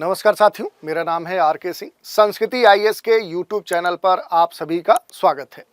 नमस्कार साथियों, मेरा नाम है आर.के. सिंह। संस्कृति आईएएस के यूट्यूब चैनल पर आप सभी का स्वागत है।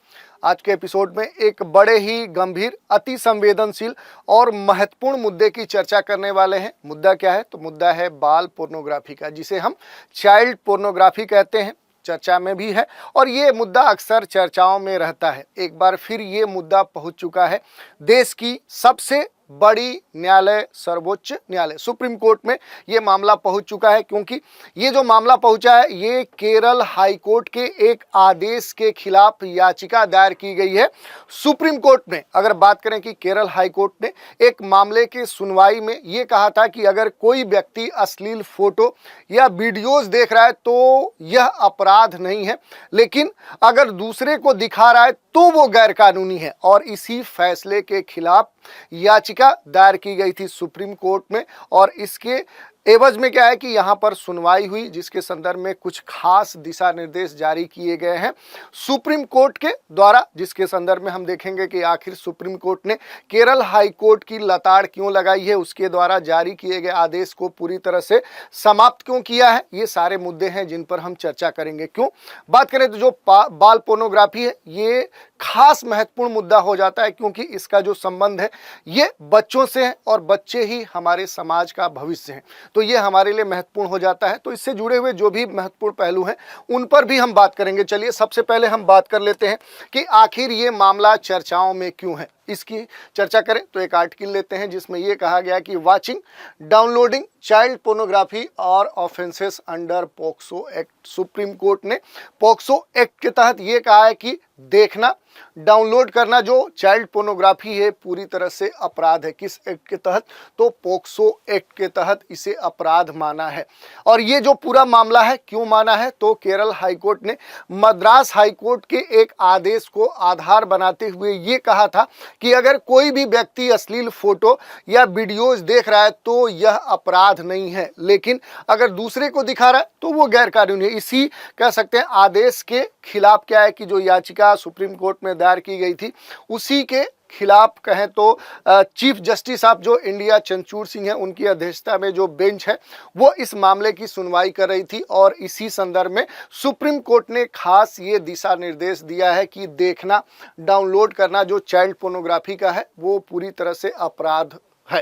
आज के एपिसोड में एक बड़े ही गंभीर, अति संवेदनशील और महत्वपूर्ण मुद्दे की चर्चा करने वाले हैं। मुद्दा क्या है? तो मुद्दा है बाल पोर्नोग्राफी का, जिसे हम चाइल्ड पोर्नोग्राफी कहते हैं। चर्चा में भी है और ये मुद्दा अक्सर चर्चाओं में रहता है। एक बार फिर ये मुद्दा पहुंच चुका है देश की सबसे बड़ी न्यायालय, सर्वोच्च न्यायालय, सुप्रीम कोर्ट में ये मामला पहुंच चुका है। क्योंकि ये जो मामला पहुंचा है, ये केरल हाई कोर्ट के एक आदेश के खिलाफ याचिका दायर की गई है सुप्रीम कोर्ट में। अगर बात करें कि केरल हाई कोर्ट ने एक मामले की सुनवाई में ये कहा था कि अगर कोई व्यक्ति अश्लील फोटो या वीडियोज देख रहा है तो यह अपराध नहीं है, लेकिन अगर दूसरे को दिखा रहा है तो वो गैर कानूनी है। और इसी फैसले के खिलाफ याचिका दायर की गई थी सुप्रीम कोर्ट में। और इसके एवज में क्या है कि यहाँ पर सुनवाई हुई, जिसके संदर्भ में कुछ खास दिशा निर्देश जारी किए गए हैं सुप्रीम कोर्ट के द्वारा, जिसके संदर्भ में हम देखेंगे कि आखिर सुप्रीम कोर्ट ने केरल हाई कोर्ट की लताड़ क्यों लगाई है, उसके द्वारा जारी किए गए आदेश को पूरी तरह से समाप्त क्यों किया है। ये सारे मुद्दे हैं जिन पर हम चर्चा करेंगे। क्यों बात करें तो जो बाल पोर्नोग्राफी है, ये खास महत्वपूर्ण मुद्दा हो जाता है, क्योंकि इसका जो संबंध है ये बच्चों से है और बच्चे ही हमारे समाज का भविष्य हैं। तो ये हमारे लिए महत्वपूर्ण हो जाता है। तो इससे जुड़े हुए जो भी महत्वपूर्ण पहलू हैं उन पर भी हम बात करेंगे। चलिए सबसे पहले हम बात कर लेते हैं कि आखिर ये मामला चर्चाओं में क्यों है। इसकी चर्चा करें तो एक आर्टिकल लेते हैं जिसमें यह कहा गया कि वाचिंग, डाउनलोडिंग चाइल्ड पोर्नोग्राफी और offences under POCSO act. Supreme court ने पॉक्सो एक्ट के तहत यह कहा है कि देखना, डाउनलोड करना जो चाइल्ड पोर्नोग्राफी है पूरी तरह से अपराध है। किस एक्ट के तहत? तो पॉक्सो एक्ट के तहत इसे अपराध माना है। और ये जो पूरा मामला है क्यों माना है? तो केरल हाई कोर्ट ने मद्रास हाई कोर्ट के एक आदेश को आधार बनाते हुए ये कहा था कि अगर कोई भी व्यक्ति अश्लील फोटो या वीडियोज देख रहा है तो यह अपराध नहीं है, लेकिन अगर दूसरे को दिखा रहा है तो वो गैर कानूनी है। इसी कह सकते हैं आदेश के खिलाफ क्या है कि जो याचिका सुप्रीम कोर्ट में दायर की गई थी, उसी के खिलाफ कहें तो चीफ जस्टिस साहब जो इंडिया चंचूर सिंह हैं, उनकी अध्यक्षता में जो बेंच है वो इस मामले की सुनवाई कर रही थी। और इसी संदर्भ में सुप्रीम कोर्ट ने खास ये दिशा निर्देश दिया है कि देखना, डाउनलोड करना जो चाइल्ड पोर्नोग्राफी का है वो पूरी तरह से अपराध है।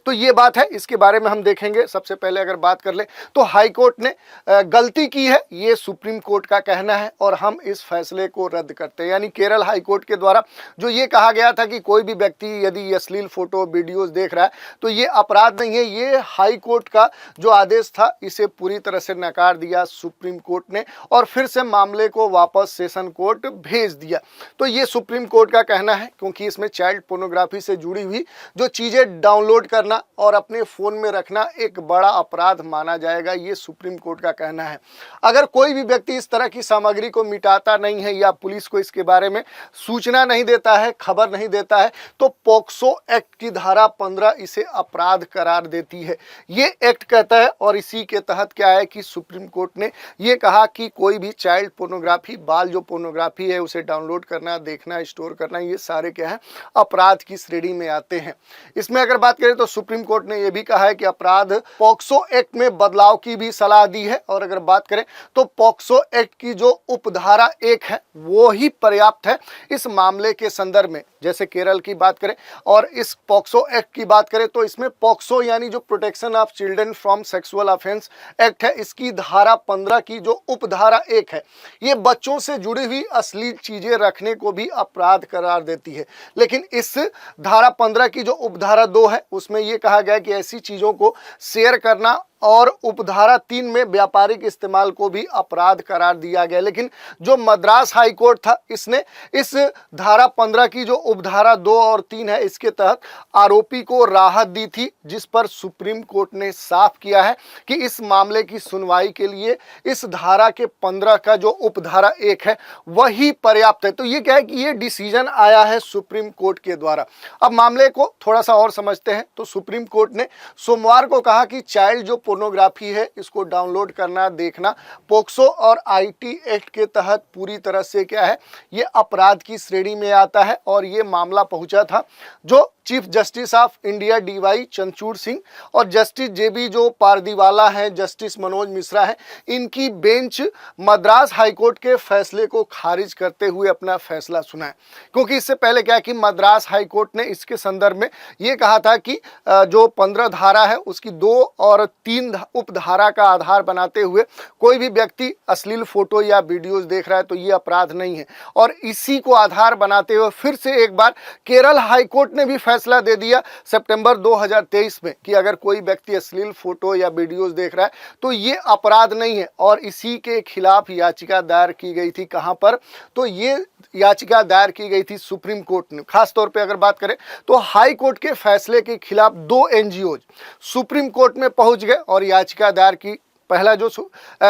तो ये बात है, इसके बारे में हम देखेंगे। सबसे पहले अगर बात कर ले तो हाई कोर्ट ने गलती की है, ये सुप्रीम कोर्ट का कहना है और हम इस फैसले को रद्द करते हैं। यानी केरल हाई कोर्ट के द्वारा जो ये कहा गया था कि कोई भी व्यक्ति यदि अश्लील फोटो वीडियोस देख रहा है तो ये अपराध नहीं है, ये हाई कोर्ट का जो आदेश था इसे पूरी तरह से नकार दिया सुप्रीम कोर्ट ने और फिर से मामले को वापस सेशन कोर्ट भेज दिया। तो ये सुप्रीम कोर्ट का कहना है, क्योंकि इसमें चाइल्ड पोर्नोग्राफी से जुड़ी हुई जो चीजें डाउनलोड करना और अपने फोन में रखना एक बड़ा अपराध माना जाएगा, ये सुप्रीम कोर्ट का कहना है। अगर कोई भी व्यक्ति इस तरह की सामग्री को मिटाता नहीं है या पुलिस को इसके बारे में सूचना नहीं देता है, खबर नहीं देता है, तो पॉक्सो एक्ट की धारा 15 इसे अपराध करार देती है। ये एक्ट कहता है और इसी के तहत क्या है कि सुप्रीम कोर्ट ने ये कहा कि कोई भी चाइल्ड पोर्नोग्राफी, बाल जो पोर्नोग्राफी है उसे डाउनलोड करना, देखना, स्टोर करना, ये सारे क्या है अपराध की श्रेणी में आते हैं। इसमें अगर बात करें तो सुप्रीम कोर्ट ने यह भी कहा है कि अपराध पॉक्सो एक्ट में बदलाव की भी सलाह दी है। और अगर बात करें तो पॉक्सो एक्ट की जो उपधारा 1 है वो ही पर्याप्त है इस मामले के संदर्भ में। जैसे केरल की बात करें और इस पॉक्सो एक्ट की बात करें तो इसमें पॉक्सो यानी जो protection of children from sexual offence act है, इसकी धारा 15 की जो उपधारा 1 है ये बच्चों से जुड़ी हुई अश्लील चीजें रखने को भी अपराध करार देती है। लेकिन इस धारा 15 की जो उपधारा 2 है उसमें यह कहा गया कि ऐसी चीजों को शेयर करना और उपधारा 3 में व्यापारिक इस्तेमाल को भी अपराध करार दिया गया। लेकिन जो मद्रास हाई कोर्ट था इसने इस धारा 15 की जो उपधारा 2 और 3 है इसके तहत आरोपी को राहत दी थी, जिस पर सुप्रीम कोर्ट ने साफ किया है कि इस मामले की सुनवाई के लिए इस धारा के 15 का जो उपधारा 1 है वही पर्याप्त है। तो ये क्या है कि ये डिसीजन आया है सुप्रीम कोर्ट के द्वारा। अब मामले को थोड़ा सा और समझते हैं तो सुप्रीम कोर्ट ने सोमवार को कहा कि चाइल्ड जो पोर्नोग्राफी है इसको डाउनलोड करना, देखना पॉक्सो और आईटी एक्ट के तहत पूरी तरह से क्या है ये अपराध की श्रेणी में आता है। और ये मामला पहुंचा था जो chief justice of India DY Chandrachud Singh और जस्टिस JB जो पारदीवाला हैं, जस्टिस मनोज मिश्रा हैं, इनकी बेंच मद्रास हाईकोर्ट के फैसले को खारिज करते हुए अपना फैसला सुनाए। क्योंकि इससे पहले क्या है कि मद्रास हाईकोर्ट ने इसके संदर्भ में ये कहा था कि जो 15 धारा है उसकी 2 और 3 उपधारा का आधार बनाते हुए कोई भी व्यक्ति अश्लील फोटो या वीडियोस देख रहा है तो ये अपराध नहीं है। और इसी को आधार बनाते हुए फिर से एक बार केरल हाईकोर्ट ने भी फैसला दे दिया सितंबर 2023 में कि अगर कोई व्यक्ति अश्लील फोटो या वीडियोस देख रहा है तो ये अपराध नहीं है। और इसी के खिलाफ याचिका दायर की गई थी। कहां पर? तो ये याचिका दायर की गई थी सुप्रीम कोर्ट ने। खास तौर पे अगर बात करें तो हाई कोर्ट के फैसले के खिलाफ 2 NGOs सुप्रीम कोर्ट में पहुंच गए और याचिका दायर की। पहला जो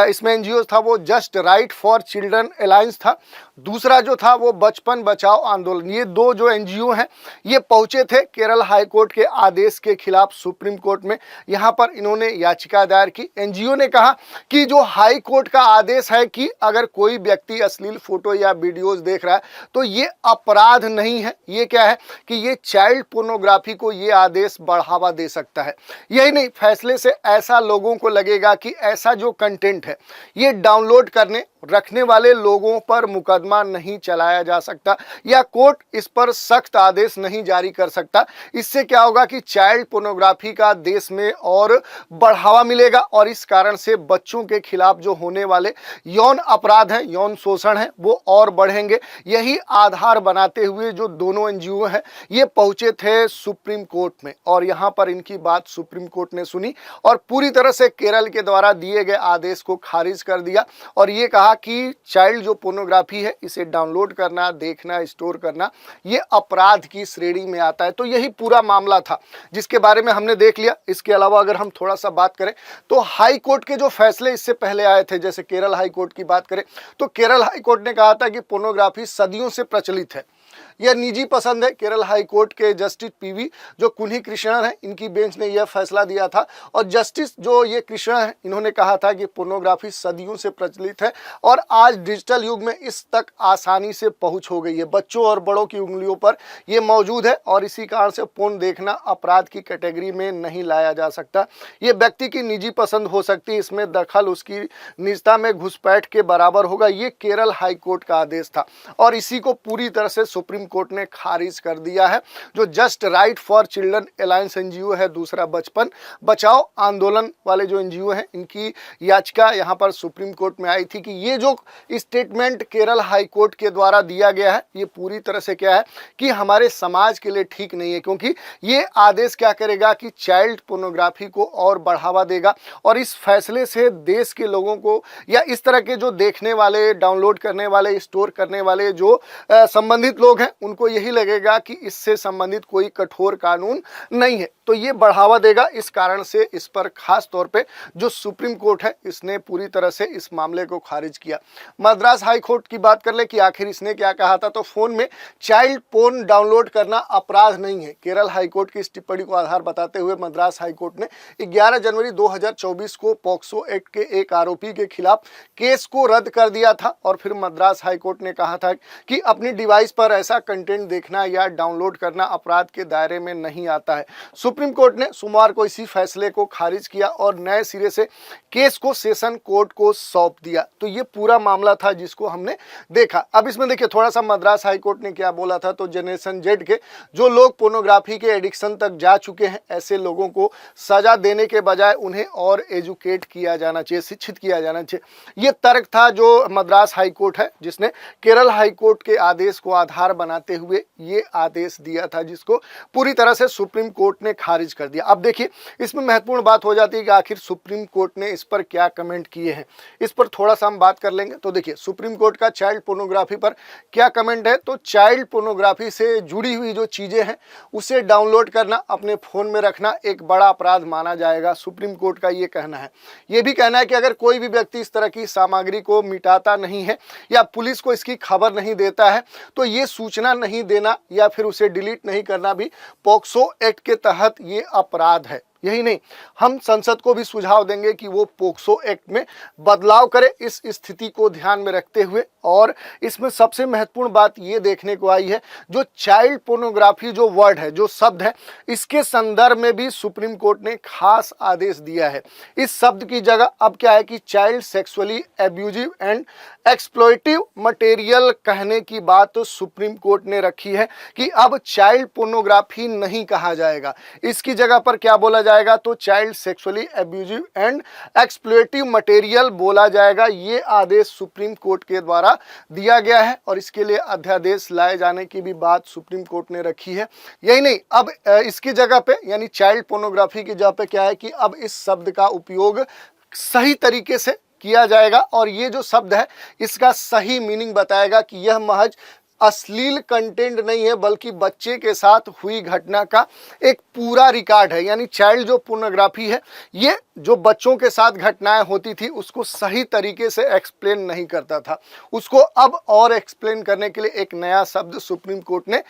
इसमें एनजीओ था वो just right for children alliance था, दूसरा जो था वो बचपन बचाओ आंदोलन। ये 2 जो एनजीओ हैं ये पहुंचे थे केरल हाई कोर्ट के आदेश के खिलाफ सुप्रीम कोर्ट में। यहाँ पर इन्होंने याचिका दायर की। एनजीओ ने कहा कि जो हाई कोर्ट का आदेश है कि अगर कोई व्यक्ति अश्लील फोटो या वीडियोस देख रहा है तो ये अपराध नहीं है। ये क्या है कि ये चाइल्ड पोर्नोग्राफी को ये आदेश बढ़ावा दे सकता है। यही नहीं, फैसले से ऐसा लोगों को लगेगा कि ऐसा जो कंटेंट है ये डाउनलोड करने रखने वाले लोगों पर मुकदमा नहीं चलाया जा सकता या कोर्ट इस पर सख्त आदेश नहीं जारी कर सकता। इससे क्या होगा कि चाइल्ड पोर्नोग्राफी का देश में और बढ़ावा मिलेगा और इस कारण से बच्चों के खिलाफ जो होने वाले यौन अपराध हैं, यौन शोषण है, वो और बढ़ेंगे। यही आधार बनाते हुए जो दोनों एनजीओ हैं ये पहुंचे थे सुप्रीम कोर्ट में और यहां पर इनकी बात सुप्रीम कोर्ट ने सुनी और पूरी तरह से केरल के द्वारा दिए गए आदेश को खारिज कर दिया और ये कहा कि चाइल्ड जो पोर्नोग्राफी है इसे डाउनलोड करना, देखना, स्टोर करना ये अपराध की श्रेणी में आता है। तो यही पूरा मामला था जिसके बारे में हमने देख लिया। इसके अलावा अगर हम थोड़ा सा बात करें तो हाई कोर्ट के जो फैसले इससे पहले आए थे, जैसे केरल हाई कोर्ट की बात करें तो केरल हाई कोर्ट ने कहा था कि पोर्नोग्राफी सदियों से प्रचलित है, यह निजी पसंद है। केरल हाई कोर्ट के जस्टिस PV जो कुन्ही कृष्णन है, इनकी बेंच ने यह फैसला दिया था और जस्टिस जो ये कृष्णन है इन्होंने कहा था कि पोर्नोग्राफी सदियों से प्रचलित है और आज डिजिटल युग में इस तक आसानी से पहुंच हो गई है। बच्चों और बड़ों की उंगलियों पर यह मौजूद है और इसी कारण से पोर्न देखना अपराध की कैटेगरी में नहीं लाया जा सकता। ये व्यक्ति की निजी पसंद हो सकती है, इसमें दखल उसकी निजता में घुसपैठ के बराबर होगा। ये केरल हाई कोर्ट का आदेश था और इसी को पूरी तरह से सुप्रीम कोर्ट ने खारिज कर दिया है। जो just right for children alliance NGO है, दूसरा बचपन बचाओ आंदोलन वाले जो एनजीओ हैं, इनकी याचिका यहां पर सुप्रीम कोर्ट में आई थी कि ये जो स्टेटमेंट केरल हाई कोर्ट के द्वारा दिया गया है ये पूरी तरह से क्या है कि हमारे समाज के लिए ठीक नहीं है, क्योंकि ये आदेश क्या करेगा कि चाइल्ड पोर्नोग्राफी को और बढ़ावा देगा और इस फैसले से देश के लोगों को या इस तरह के जो देखने वाले, डाउनलोड करने वाले, स्टोर करने वाले जो संबंधित लोग हैं उनको यही लगेगा कि इससे संबंधित कोई कठोर कानून नहीं है, तो ये बढ़ावा देगा। इस कारण से इस पर खास तौर पे जो सुप्रीम कोर्ट है इसने पूरी तरह से इस मामले को खारिज किया। मद्रास हाई कोर्ट की बात कर ले कि आखिर इसने क्या कहा था, तो फोन में चाइल्ड पोर्न डाउनलोड करना अपराध नहीं है। केरल हाई कोर्ट की इस टिप्पणी को आधार बताते हुए मद्रास हाई कोर्ट ने 11 जनवरी 2024 को पॉक्सो एक्ट के एक आरोपी के खिलाफ केस को रद्द कर दिया था और फिर मद्रास हाई कोर्ट ने कहा था कि अपनी डिवाइस पर ऐसा कंटेंट देखना या डाउनलोड करना अपराध के दायरे में नहीं आता है। सुप्रीम कोर्ट ने सोमवार को इसी फैसले को खारिज किया और नए सिरे से केस को सेशन कोर्ट को सौंप दिया। तो ये पूरा मामला था जिसको हमने देखा। अब इसमें देखिए थोड़ा सा मद्रास हाई कोर्ट ने क्या बोला था, तो जनरेशन जेड के जो लोग पोर्नोग्राफी के एडिक्शन तक जा चुके हैं ऐसे लोगों को सजा देने के बजाय उन्हें और एजुकेट किया जाना चाहिए, शिक्षित किया जाना चाहिए। ये तर्क था जो मद्रास हाई कोर्ट है जिसने केरल हाई कोर्ट के आदेश को आधार बनाते हुए ये आदेश दिया था, जिसको पूरी तरह से सुप्रीम कोर्ट ने खारिज कर दिया। अब देखिए इसमें महत्वपूर्ण बात हो जाती है कि आखिर सुप्रीम कोर्ट ने इस पर क्या कमेंट किए हैं, इस पर थोड़ा सा हम बात कर लेंगे। तो देखिए सुप्रीम कोर्ट का चाइल्ड पोर्नोग्राफी पर क्या कमेंट है, तो चाइल्ड पोर्नोग्राफी से जुड़ी हुई जो चीजें हैं उसे डाउनलोड करना, अपने फोन में रखना एक बड़ा अपराध माना जाएगा। सुप्रीम कोर्ट का ये कहना है। ये भी कहना है कि अगर कोई भी व्यक्ति इस तरह की सामग्री को मिटाता नहीं है या पुलिस को इसकी खबर नहीं देता है तो ये सूचना नहीं देना या फिर उसे डिलीट नहीं करना भी पॉक्सो एक्ट के तहत ये अपराध है। यही नहीं, हम संसद को भी सुझाव देंगे कि वो पोक्सो एक्ट में बदलाव करे इस स्थिति को ध्यान में रखते हुए। और इसमें सबसे महत्वपूर्ण बात ये देखने को आई है, जो चाइल्ड पोर्नोग्राफी जो वर्ड है, जो शब्द है, इसके संदर्भ में भी सुप्रीम कोर्ट ने खास आदेश दिया है। इस शब्द की जगह अब क्या है कि child sexually abusive and exploitative material कहने की बात सुप्रीम कोर्ट ने रखी है कि अब चाइल्ड पोर्नोग्राफी नहीं कहा जाएगा, इसकी जगह पर क्या बोला जाएगा, तो child sexually abusive and exploitative material बोला जाएगा। ये आदेश सुप्रीम कोर्ट के द्वारा दिया गया है और इसके लिए अध्यादेश लाए जाने की भी बात सुप्रीम कोर्ट ने रखी है। यही नहीं, अब इसकी जगह पे यानी चाइल्ड पोर्नोग्राफी की जगह पे क्या है कि अब इस शब्द का उपयोग सही तरीके से किया जाएगा और ये जो शब्द है इसका सही मीनिंग बताएगा कि यह महज अश्लील कंटेंट नहीं है, बल्कि बच्चे के साथ हुई घटना का एक पूरा रिकॉर्ड है। यानी चाइल्ड जो पोर्नोग्राफी है, ये जो बच्चों के साथ घटनाएं होती थी उसको सही तरीके से एक्सप्लेन नहीं करता था, उसको अब और एक्सप्लेन करने के लिए एक नया शब्द सुप्रीम कोर्ट ने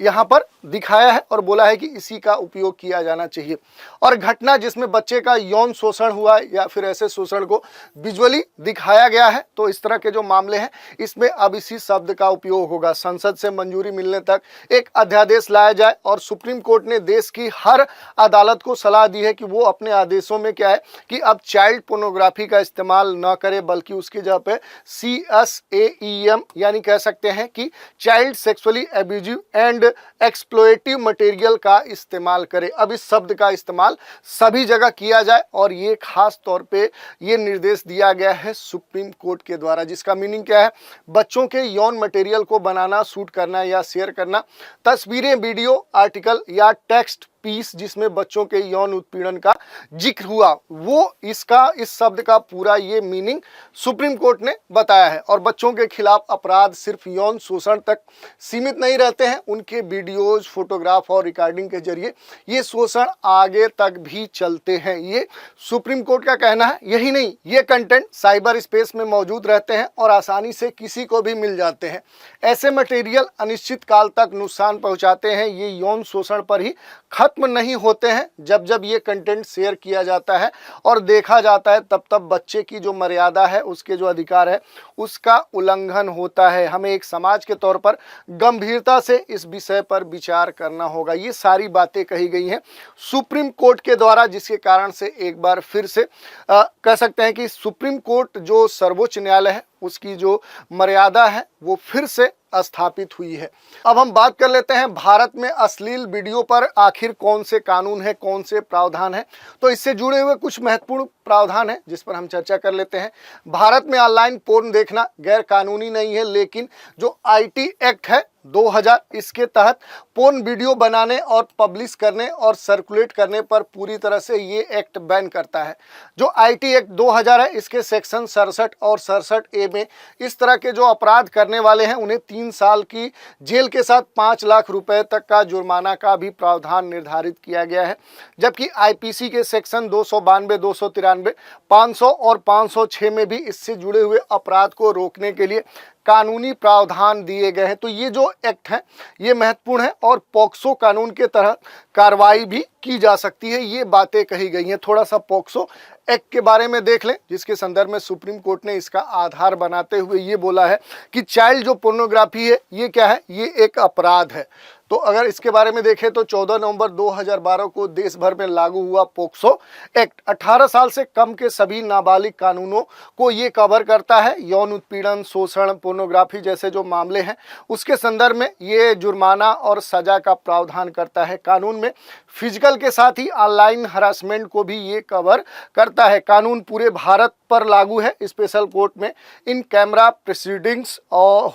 यहाँ पर दिखाया है और बोला है कि इसी का उपयोग किया जाना चाहिए। और घटना जिसमें बच्चे का यौन शोषण हुआ है या फिर ऐसे शोषण को विजुअली दिखाया गया है, तो इस तरह के जो मामले हैं इसमें अब इसी शब्द का उपयोग होगा। संसद से मंजूरी मिलने तक एक अध्यादेश लाया जाए और सुप्रीम कोर्ट ने देश की हर अदालत को सलाह दी है कि वो अपने आदेशों में क्या है कि अब चाइल्ड पोर्नोग्राफी का इस्तेमाल न करे, बल्कि उसकी जगह पे CSAEM यानी कह सकते हैं कि child sexually abusive and exploitative material का इस्तेमाल करे। अब इस शब्द का इस्तेमाल सभी जगह किया जाए और ये खास तौर पे ये निर्देश दिया गया है सुप्रीम कोर्ट के द्वारा, जिसका मीनिंग क्या है, बच्चों के यौन मटेरियल को बनाना, शूट करना या शेयर करना, तस्वीरें, वीडियो, आर्टिकल या टेक्स्ट पीस जिसमें बच्चों के यौन उत्पीड़न का जिक्र हुआ, वो इस शब्द का पूरा ये मीनिंग सुप्रीम कोर्ट ने बताया है। और बच्चों के खिलाफ अपराध सिर्फ यौन शोषण तक सीमित नहीं रहते हैं, उनके वीडियोज, फोटोग्राफ और रिकॉर्डिंग के जरिए ये शोषण आगे तक भी चलते हैं, ये सुप्रीम कोर्ट का कहना है। यही नहीं, ये कंटेंट साइबर स्पेस में मौजूद रहते हैं और आसानी से किसी को भी मिल जाते हैं। ऐसे मटेरियल अनिश्चित काल तक नुकसान पहुंचाते हैं, ये यौन शोषण पर ही खत्म नहीं होते हैं। जब जब ये कंटेंट शेयर किया जाता है और देखा जाता है, तब तब बच्चे की जो मर्यादा है, उसके जो अधिकार है, उसका उल्लंघन होता है। हमें एक समाज के तौर पर गंभीरता से इस विषय पर विचार करना होगा। ये सारी बातें कही गई हैं सुप्रीम कोर्ट के द्वारा, जिसके कारण से एक बार फिर से कह सकते हैं कि सुप्रीम कोर्ट जो सर्वोच्च न्यायालय है, उसकी जो मर्यादा है वो फिर से स्थापित हुई है। अब हम बात कर लेते हैं भारत में अश्लील वीडियो पर आखिर कौन से कानून है, कौन से प्रावधान है। तो इससे जुड़े हुए कुछ महत्वपूर्ण प्रावधान है जिस पर हम चर्चा कर लेते हैं। भारत में ऑनलाइन पोर्न देखना गैर कानूनी नहीं है, लेकिन जो IT एक्ट है 2000, इसके तहत पोर्न वीडियो बनाने और पब्लिश करने और सर्कुलेट करने पर पूरी तरह से ये एक्ट बैन करता है। जो IT एक्ट 2000 है, इसके सेक्शन 67 और 67A में इस तरह के जो अपराध करने वाले हैं उन्हें 3 साल की जेल के साथ 5 लाख रुपए तक का जुर्माना का भी प्रावधान निर्धारित किया गया है। जबकि IPC के सेक्शन 292, 293, 500 और 506 में भी इससे जुड़े हुए अपराध को रोकने के लिए कानूनी प्रावधान दिए गए हैं। तो ये जो एक्ट है ये महत्वपूर्ण है और पॉक्सो कानून के तहत कार्रवाई भी की जा सकती है, ये बातें कही गई हैं। थोड़ा सा पॉक्सो एक्ट के बारे में देख लें, जिसके संदर्भ में सुप्रीम कोर्ट ने इसका आधार बनाते हुए ये बोला है कि चाइल्ड जो पोर्नोग्राफी है ये क्या है, ये एक अपराध है। तो अगर इसके बारे में देखें तो 14 नवंबर 2012 को देश भर में लागू हुआ पॉक्सो एक्ट 18 साल से कम के सभी नाबालिग कानूनों को ये कवर करता है। यौन उत्पीड़न, शोषण, पोर्नोग्राफी जैसे जो मामले हैं उसके संदर्भ में ये जुर्माना और सजा का प्रावधान करता है। कानून में फिजिकल के साथ ही ऑनलाइन हरासमेंट को भी ये कवर करता है। कानून पूरे भारत पर लागू है। स्पेशल कोर्ट में इन कैमरा प्रोसीडिंग्स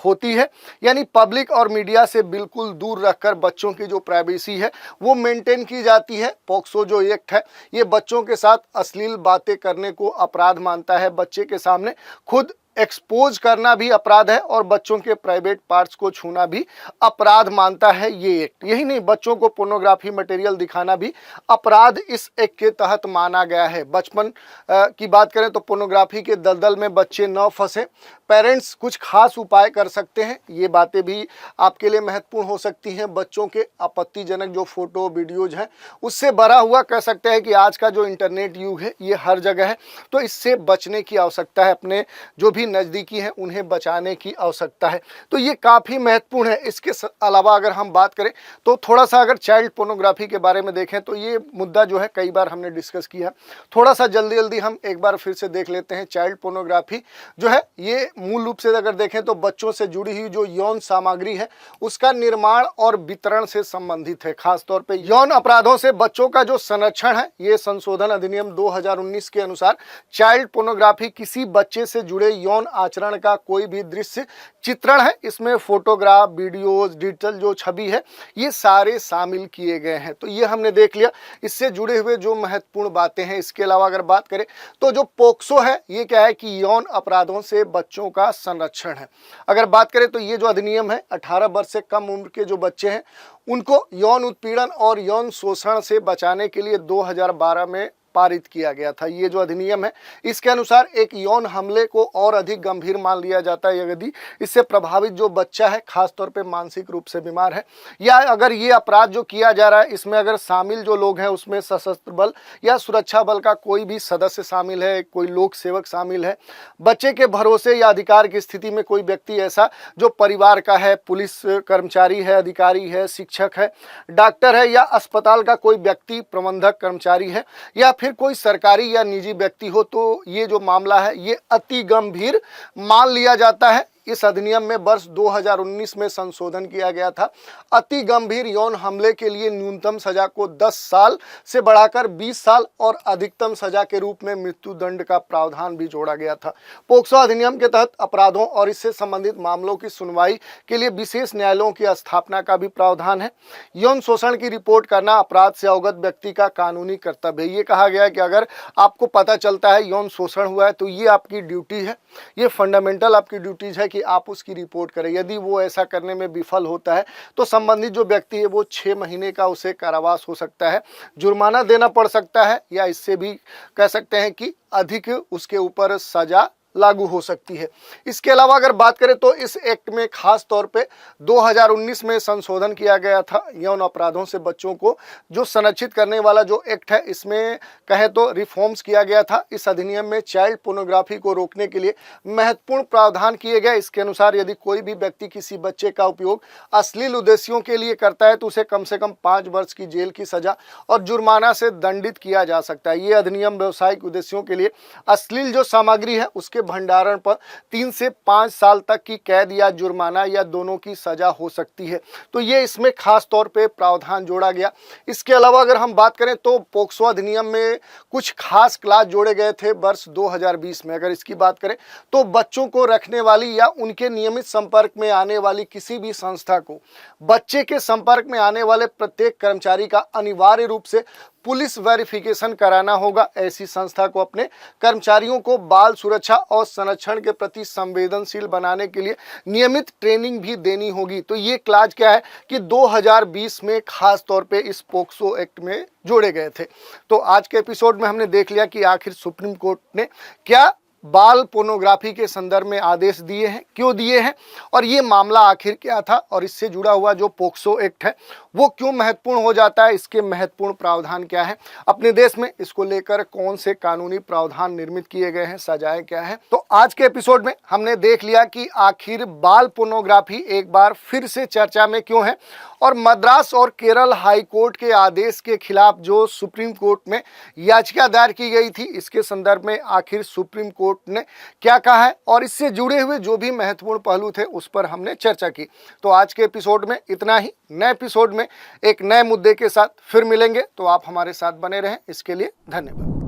होती है, यानी पब्लिक और मीडिया से बिल्कुल दूर रखकर बच्चों की जो प्राइवेसी है वो मेंटेन की जाती है। पॉक्सो जो एक्ट है ये बच्चों के साथ अश्लील बातें करने को अपराध मानता है। बच्चे के सामने खुद एक्सपोज करना भी अपराध है और बच्चों के प्राइवेट पार्ट्स को छूना भी अपराध मानता है ये एक्ट। यही नहीं, बच्चों को पोर्नोग्राफी मटेरियल दिखाना भी अपराध इस एक्ट के तहत माना गया है। बचपन की बात करें तो पोर्नोग्राफी के दलदल में बच्चे न फंसे, पेरेंट्स कुछ खास उपाय कर सकते हैं। ये बातें भी आपके लिए महत्वपूर्ण हो सकती हैं। बच्चों के आपत्तिजनक जो फोटो वीडियोज हैं उससे भरा हुआ कह सकते हैं कि आज का जो इंटरनेट युग है ये हर जगह है, तो इससे बचने की आवश्यकता है। अपने जो भी नज़दीकी हैं उन्हें बचाने की आवश्यकता है, तो ये काफ़ी महत्वपूर्ण है। इसके अलावा अगर हम बात करें तो थोड़ा सा अगर चाइल्ड पोर्नोग्राफी के बारे में देखें तो ये मुद्दा जो है कई बार हमने डिस्कस किया, थोड़ा सा जल्दी हम एक बार फिर से देख लेते हैं। चाइल्ड पोर्नोग्राफी जो है ये मूल रूप से अगर देखें तो बच्चों से जुड़ी हुई जो यौन सामग्री है उसका निर्माण और वितरण से संबंधित है। खासतौर पे यौन अपराधों से बच्चों का जो संरक्षण है, ये संशोधन अधिनियम 2019 के अनुसार चाइल्ड पोर्नोग्राफी किसी बच्चे से जुड़े यौन आचरण का कोई भी दृश्य चित्रण है, इसमें फोटोग्राफ, वीडियोज, डिजिटल जो छवि है ये सारे शामिल किए गए हैं। तो ये हमने देख लिया इससे जुड़े हुए जो महत्वपूर्ण बातें हैं। इसके अलावा अगर बात करें तो जो पोक्सो है ये क्या है कि यौन अपराधों से बच्चों का संरक्षण है। अगर बात करें तो ये जो अधिनियम है 18 वर्ष से कम उम्र के जो बच्चे हैं उनको यौन उत्पीड़न और यौन शोषण से बचाने के लिए 2012 में पारित किया गया था। ये जो अधिनियम है इसके अनुसार एक यौन हमले को और अधिक गंभीर मान लिया जाता है यदि इससे प्रभावित जो बच्चा है खासतौर पे मानसिक रूप से बीमार है, या अगर ये अपराध जो किया जा रहा है इसमें अगर शामिल जो लोग हैं उसमें सशस्त्र बल या सुरक्षा बल का कोई भी सदस्य शामिल है, कोई लोक सेवक शामिल है, बच्चे के भरोसे या अधिकार की स्थिति में कोई व्यक्ति ऐसा जो परिवार का है, पुलिस कर्मचारी है, अधिकारी है, शिक्षक है, डॉक्टर है या अस्पताल का कोई व्यक्ति, प्रबंधक कर्मचारी है या फिर कोई सरकारी या निजी व्यक्ति हो, तो ये जो मामला है ये अति गंभीर मान लिया जाता है। इस अधिनियम में वर्ष 2019 में संशोधन किया गया था। अति गंभीर यौन हमले के लिए न्यूनतम सजा को 10 साल से बढ़ाकर 20 साल और अधिकतम सजा के रूप में मृत्यु दंड का प्रावधान भी जोड़ा गया था। पोक्सो अधिनियम के तहत अपराधों और इससे संबंधित मामलों की सुनवाई के लिए विशेष न्यायालयों की स्थापना का भी प्रावधान है। यौन शोषण की रिपोर्ट करना अपराध से अवगत व्यक्ति का कानूनी कर्तव्य है। ये कहा गया है कि अगर आपको पता चलता है यौन शोषण हुआ है तो ये आपकी ड्यूटी है, ये फंडामेंटल आपकी ड्यूटीज है कि आप उसकी रिपोर्ट करें। यदि वो ऐसा करने में विफल होता है तो संबंधित जो व्यक्ति है वो 6 महीने का उसे कारावास हो सकता है, जुर्माना देना पड़ सकता है, या इससे भी कह सकते हैं कि अधिक उसके ऊपर सजा लागू हो सकती है। इसके अलावा अगर बात करें तो इस एक्ट में खास तौर पे 2019 में संशोधन किया गया था। यौन अपराधों से बच्चों को जो संरक्षित करने वाला जो एक्ट है इसमें कहे तो रिफॉर्म्स किया गया था। इस अधिनियम में चाइल्ड पोर्नोग्राफी को रोकने के लिए महत्वपूर्ण प्रावधान किए गए। इसके अनुसार यदि कोई भी व्यक्ति किसी बच्चे का उपयोग अश्लील उद्देश्यों के लिए करता है तो उसे कम से कम 5 वर्ष की जेल की सजा और जुर्माना से दंडित किया जा सकता है। ये अधिनियम व्यावसायिक उद्देश्यों के लिए अश्लील जो सामग्री है उसके भंडारण पर 3 से 5 साल तक की कैद या जुर्माना या दोनों की सजा हो सकती है। तो ये इसमें खास तौर पे प्रावधान जोड़ा गया। इसके अलावा अगर हम बात करें तो पोक्सो अधिनियम में कुछ खास क्लास जोड़े गए थे वर्ष 2020 में। अगर इसकी बात करें तो बच्चों को रखने वाली या उनके नियमित संपर्क में आने वाली किसी भी संस्था को बच्चे के संपर्क में आने वाले प्रत्येक कर्मचारी का अनिवार्य रूप से पुलिस वेरिफिकेशन कराना होगा। ऐसी संस्था को अपने कर्मचारियों को बाल सुरक्षा और संरक्षण के प्रति संवेदनशील बनाने के लिए नियमित ट्रेनिंग भी देनी होगी। तो ये क्लाज क्या है कि 2020 में खास तौर पे इस पोक्सो एक्ट में जोड़े गए थे। तो आज के एपिसोड में हमने देख लिया कि आखिर सुप्रीम कोर्ट ने क्या बाल पोर्नोग्राफी के संदर्भ में आदेश दिए हैं, क्यों दिए हैं, और ये मामला आखिर क्या था, और इससे जुड़ा हुआ जो पोक्सो एक्ट है वो क्यों महत्वपूर्ण हो जाता है, इसके महत्वपूर्ण प्रावधान क्या है, अपने देश में इसको लेकर कौन से कानूनी प्रावधान निर्मित किए गए हैं, सजाएं क्या है। तो आज के एपिसोड में हमने देख लिया कि आखिर बाल पोर्नोग्राफी एक बार फिर से चर्चा में क्यों है, और मद्रास और केरल हाई कोर्ट के आदेश के खिलाफ जो सुप्रीम कोर्ट में याचिका दायर की गई थी इसके संदर्भ में आखिर सुप्रीम कोर्ट ने क्या कहा है, और इससे जुड़े हुए जो भी महत्वपूर्ण पहलू थे उस पर हमने चर्चा की। तो आज के एपिसोड में इतना ही। नए एपिसोड में एक नए मुद्दे के साथ फिर मिलेंगे, तो आप हमारे साथ बने रहें। इसके लिए धन्यवाद।